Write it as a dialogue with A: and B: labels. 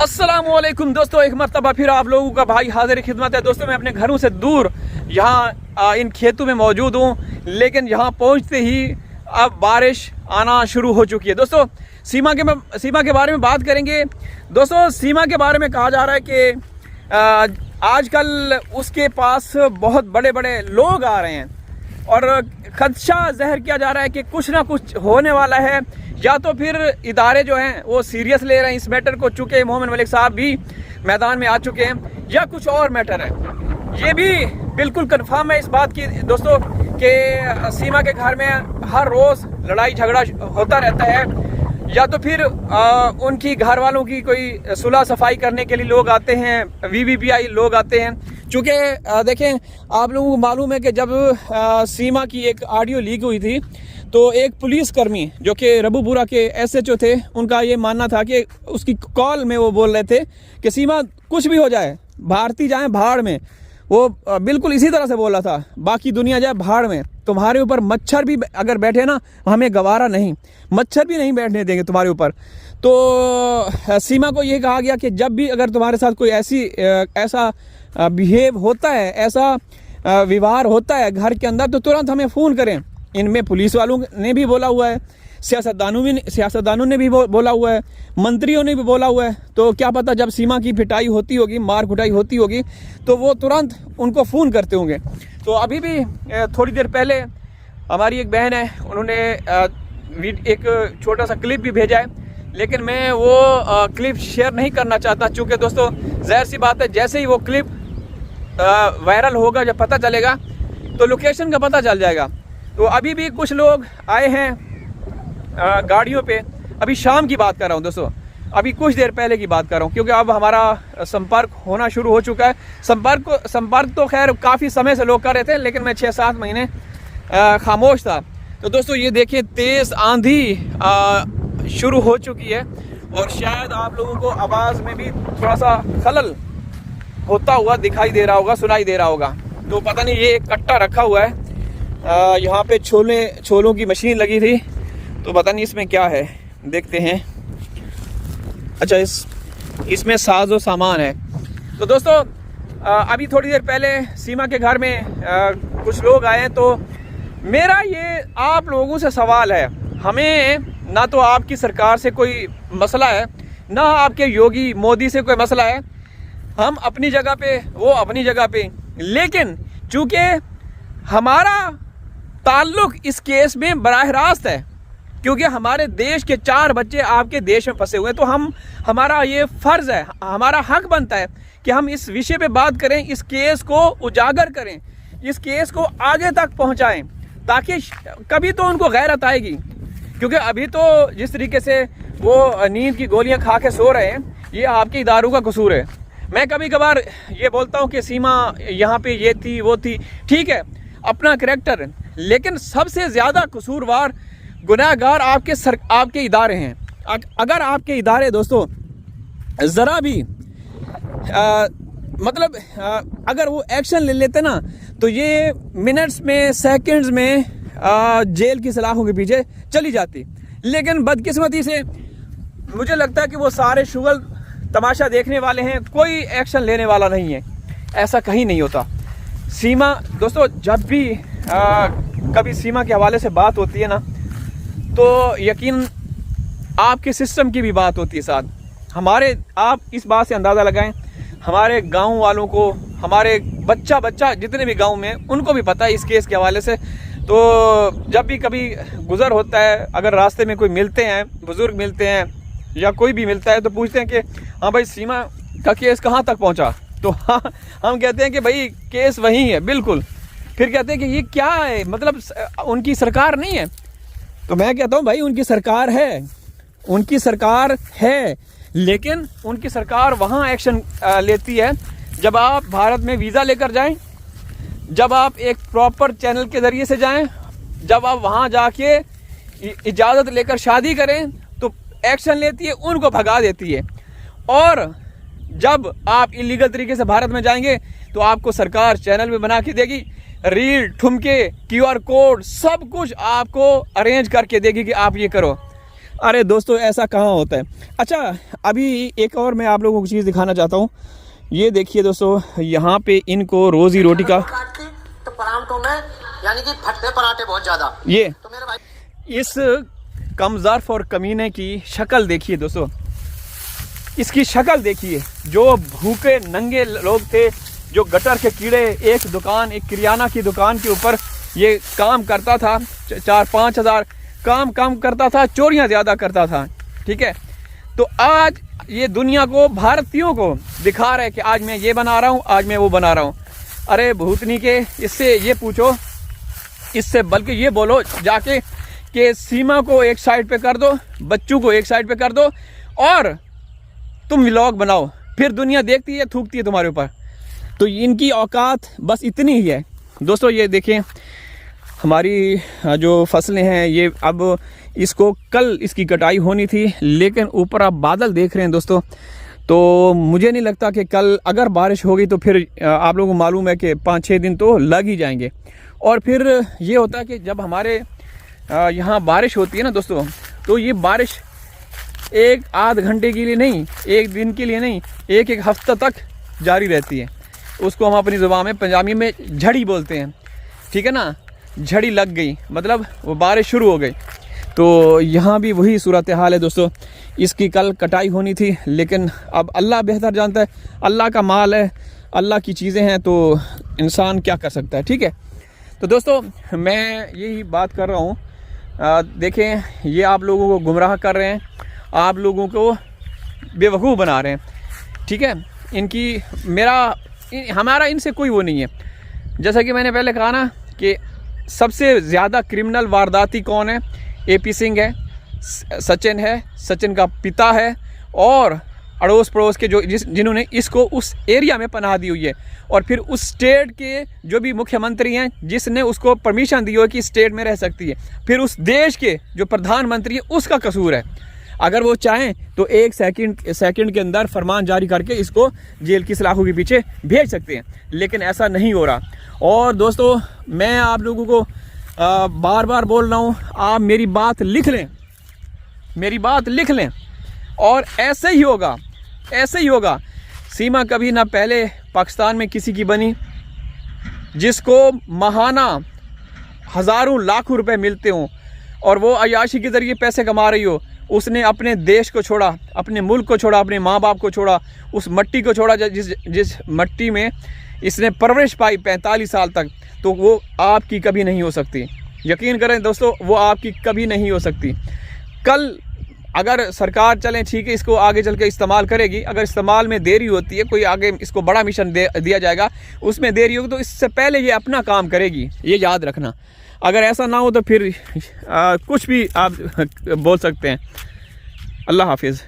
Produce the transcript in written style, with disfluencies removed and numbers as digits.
A: अस्सलामुअलैकुम दोस्तों, एक मरतबा फिर आप लोगों का भाई हाजिर खिदमत है। दोस्तों मैं अपने घरों से दूर यहाँ इन खेतों में मौजूद हूँ, लेकिन यहाँ पहुँचते ही अब बारिश आना शुरू हो चुकी है। दोस्तों सीमा के बारे में बात करेंगे। दोस्तों सीमा के बारे में कहा जा रहा है कि आजकल उसके पास बहुत बड़े बड़े लोग आ रहे हैं और खदशा ज़हर किया जा रहा है कि कुछ ना कुछ होने वाला है, या तो फिर इदारे जो हैं वो सीरियस ले रहे हैं इस मैटर को, चूँकि मोहम्मद मलिक साहब भी मैदान में आ चुके हैं, या कुछ और मैटर है। ये भी बिल्कुल कंफर्म है इस बात की दोस्तों कि सीमा के घर में हर रोज़ लड़ाई झगड़ा होता रहता है, या तो फिर उनकी घर वालों की कोई सुलह सफाई करने के लिए लोग आते हैं, VVPI लोग आते हैं। चूँकि देखें, आप लोगों को मालूम है कि जब सीमा की एक ऑडियो लीक हुई थी तो एक पुलिसकर्मी जो कि रबूपुरा के SHO थे, उनका ये मानना था कि उसकी कॉल में वो बोल रहे थे कि सीमा कुछ भी हो जाए, भारती जाए भाड़ में। वो बिल्कुल इसी तरह से बोला था, बाकी दुनिया जाए भाड़ में, तुम्हारे ऊपर मच्छर भी अगर बैठे ना हमें गवारा नहीं, मच्छर भी नहीं बैठने देंगे तुम्हारे ऊपर। तो सीमा को ये कहा गया कि जब भी अगर तुम्हारे साथ कोई ऐसा बिहेव होता है, ऐसा व्यवहार होता है घर के अंदर, तो तुरंत हमें फ़ोन करें। इनमें पुलिस वालों ने भी बोला हुआ है, सियासतदानों ने भी बोला हुआ है, मंत्रियों ने भी बोला हुआ है। तो क्या पता जब सीमा की पिटाई होती होगी, मार कुटाई होती होगी, तो वो तुरंत उनको फ़ोन करते होंगे। तो अभी भी थोड़ी देर पहले हमारी एक बहन है, उन्होंने एक छोटा सा क्लिप भी भेजा है, लेकिन मैं वो क्लिप शेयर नहीं करना चाहता, चूँकि दोस्तों ज़ाहिर सी बात है जैसे ही वो क्लिप वायरल होगा, जब पता चलेगा तो लोकेशन का पता चल जाएगा। तो अभी भी कुछ लोग आए हैं गाड़ियों पे। अभी शाम की बात कर रहा हूँ दोस्तों, अभी कुछ देर पहले की बात कर रहा हूँ, क्योंकि अब हमारा संपर्क होना शुरू हो चुका है। संपर्क तो खैर काफ़ी समय से लोग कर रहे थे, लेकिन मैं 6-7 महीने खामोश था। तो दोस्तों ये देखिए, तेज़ आंधी शुरू हो चुकी है और शायद आप लोगों को आवाज़ में भी थोड़ा सा खलल होता हुआ दिखाई दे रहा होगा, सुनाई दे रहा होगा। तो पता नहीं, ये एक कट्टा रखा हुआ है, यहाँ पे छोलों की मशीन लगी थी, तो पता नहीं इसमें क्या है, देखते हैं। अच्छा, इसमें साजो सामान है। तो दोस्तों अभी थोड़ी देर पहले सीमा के घर में कुछ लोग आए हैं। तो मेरा ये आप लोगों से सवाल है, हमें ना तो आपकी सरकार से कोई मसला है, ना आपके योगी मोदी से कोई मसला है, हम अपनी जगह पे, वो अपनी जगह पे, लेकिन चूँकि हमारा ताल्लुक इस केस में बराह रास्त है, क्योंकि हमारे देश के 4 बच्चे आपके देश में फंसे हुए हैं। तो हमारा ये फ़र्ज़ है, हमारा हक बनता है कि हम इस विषय पे बात करें, इस केस को उजागर करें, इस केस को आगे तक पहुंचाएं, ताकि कभी तो उनको गैरत आएगी। क्योंकि अभी तो जिस तरीके से वो नींद की गोलियां खा के सो रहे हैं, ये आपके इदारों का कसूर है। मैं कभी कभार ये बोलता हूँ कि सीमा यहाँ पे ये थी वो थी, ठीक है, अपना करैक्टर, लेकिन सबसे ज़्यादा कसूरवार गुनहगार आपके इदारे हैं। अगर आपके इदारे दोस्तों ज़रा भी अगर वो एक्शन ले लेते ना, तो ये मिनट्स में, सेकंड्स में जेल की सलाखों के पीछे चली जाती। लेकिन बदकिस्मती से मुझे लगता है कि वो सारे शुगल तमाशा देखने वाले हैं, कोई एक्शन लेने वाला नहीं है। ऐसा कहीं नहीं होता। सीमा दोस्तों, जब भी कभी सीमा के हवाले से बात होती है ना, तो यकीन आपके सिस्टम की भी बात होती है साथ। आप इस बात से अंदाज़ा लगाएं, हमारे गांव वालों को, हमारे बच्चा जितने भी गांव में, उनको भी पता है इस केस के हवाले से। तो जब भी कभी गुज़र होता है, अगर रास्ते में कोई मिलते हैं, बुज़ुर्ग मिलते हैं या कोई भी मिलता है, तो पूछते हैं कि हाँ भाई, सीमा का केस कहाँ तक पहुँचा? तो हाँ, हम कहते हैं कि भाई केस वहीं है, बिल्कुल। फिर कहते हैं कि ये क्या है, मतलब उनकी सरकार नहीं है। तो मैं कहता हूँ भाई, उनकी सरकार है, लेकिन उनकी सरकार वहाँ एक्शन लेती है जब आप भारत में वीज़ा लेकर जाएं, जब आप एक प्रॉपर चैनल के ज़रिए से जाएं, जब आप वहाँ जाके इजाज़त लेकर शादी करें, तो एक्शन लेती है, उनको भगा देती है। और जब आप इलीगल तरीके से भारत में जाएंगे, तो आपको सरकार चैनल में बना के देगी, रील, ठुमके, QR कोड, सब कुछ आपको अरेंज करके देगी कि आप ये करो। अरे दोस्तों ऐसा कहाँ होता है। अच्छा अभी एक और मैं आप लोगों को चीज़ दिखाना चाहता हूँ। ये देखिए दोस्तों, यहाँ पे इनको रोजी रोटी का
B: तो पराठों में यानी कि फटते पराठे बहुत ज़्यादा। ये तो मेरे भाई
A: इस कमज़ार और कमीने की शक्ल देखिए दोस्तों, इसकी शक्ल देखिए। जो भूखे नंगे लोग थे, जो गटर के कीड़े, एक दुकान, एक किराना की दुकान के ऊपर ये काम करता था, 4-5 हज़ार काम करता था, चोरियां ज़्यादा करता था। ठीक है, तो आज ये दुनिया को, भारतीयों को दिखा रहा है कि आज मैं ये बना रहा हूँ, आज मैं वो बना रहा हूँ। अरे भूतनी के, इससे ये पूछो, इससे बल्कि ये बोलो जाके कि सीमा को एक साइड पे कर दो, बच्चों को एक साइड पे कर दो और तुम व्लॉग बनाओ, फिर दुनिया देखती है, थूकती है तुम्हारे ऊपर। तो इनकी औकात बस इतनी ही है दोस्तों। ये देखें हमारी जो फसलें हैं, ये अब इसको कल इसकी कटाई होनी थी, लेकिन ऊपर आप बादल देख रहे हैं दोस्तों, तो मुझे नहीं लगता कि कल अगर बारिश होगी तो फिर आप लोगों को मालूम है कि 5-6 दिन तो लग ही जाएंगे। और फिर ये होता है कि जब हमारे यहाँ बारिश होती है ना दोस्तों, तो ये बारिश 1-8 घंटे के लिए नहीं, एक दिन के लिए नहीं, एक हफ्ता तक जारी रहती है। उसको हम अपनी ज़ुबान में, पंजाबी में झड़ी बोलते हैं। ठीक है ना, झड़ी लग गई मतलब वो बारिश शुरू हो गई। तो यहाँ भी वही सूरत हाल है दोस्तों। इसकी कल कटाई होनी थी, लेकिन अब अल्लाह बेहतर जानता है, अल्लाह का माल है, अल्लाह की चीज़ें हैं, तो इंसान क्या कर सकता है। ठीक है, तो दोस्तों मैं यही बात कर रहा हूँ। देखें, ये आप लोगों को गुमराह कर रहे हैं, आप लोगों को बेवकूफ़ बना रहे हैं। ठीक है, हमारा इनसे कोई वो नहीं है। जैसा कि मैंने पहले कहा ना कि सबसे ज़्यादा क्रिमिनल वारदाती कौन है? AP सिंह है, सचिन है, सचिन का पिता है, और अड़ोस पड़ोस के जिन्होंने इसको उस एरिया में पनाह दी हुई है, और फिर उस स्टेट के जो भी मुख्यमंत्री हैं जिसने उसको परमिशन दी हो कि स्टेट में रह सकती है, फिर उस देश के जो प्रधानमंत्री है उसका कसूर है। अगर वो चाहें तो 1 सेकंड के अंदर फरमान जारी करके इसको जेल की सलाखों के पीछे भेज सकते हैं, लेकिन ऐसा नहीं हो रहा। और दोस्तों मैं आप लोगों को बार बार बोल रहा हूँ, आप मेरी बात लिख लें, मेरी बात लिख लें, और ऐसे ही होगा, ऐसे ही होगा। सीमा कभी ना पहले पाकिस्तान में किसी की बनी, जिसको महाना हज़ारों लाखों रुपए मिलते हों और वो अयाशी के ज़रिए पैसे कमा रही हो। उसने अपने देश को छोड़ा, अपने मुल्क को छोड़ा, अपने माँ बाप को छोड़ा, उस मट्टी को छोड़ा जिस मट्टी में इसने परवरिश पाई 45 साल तक। तो वो आपकी कभी नहीं हो सकती, यकीन करें दोस्तों, वो आपकी कभी नहीं हो सकती। कल अगर सरकार चलें, ठीक है, इसको आगे चल के इस्तेमाल करेगी, अगर इस्तेमाल में देरी होती है, कोई आगे इसको बड़ा मिशन दिया जाएगा, उसमें देरी होगी, तो इससे पहले ये अपना काम करेगी, ये याद रखना। अगर ऐसा ना हो तो फिर कुछ भी आप बोल सकते हैं। अल्लाह हाफिज़।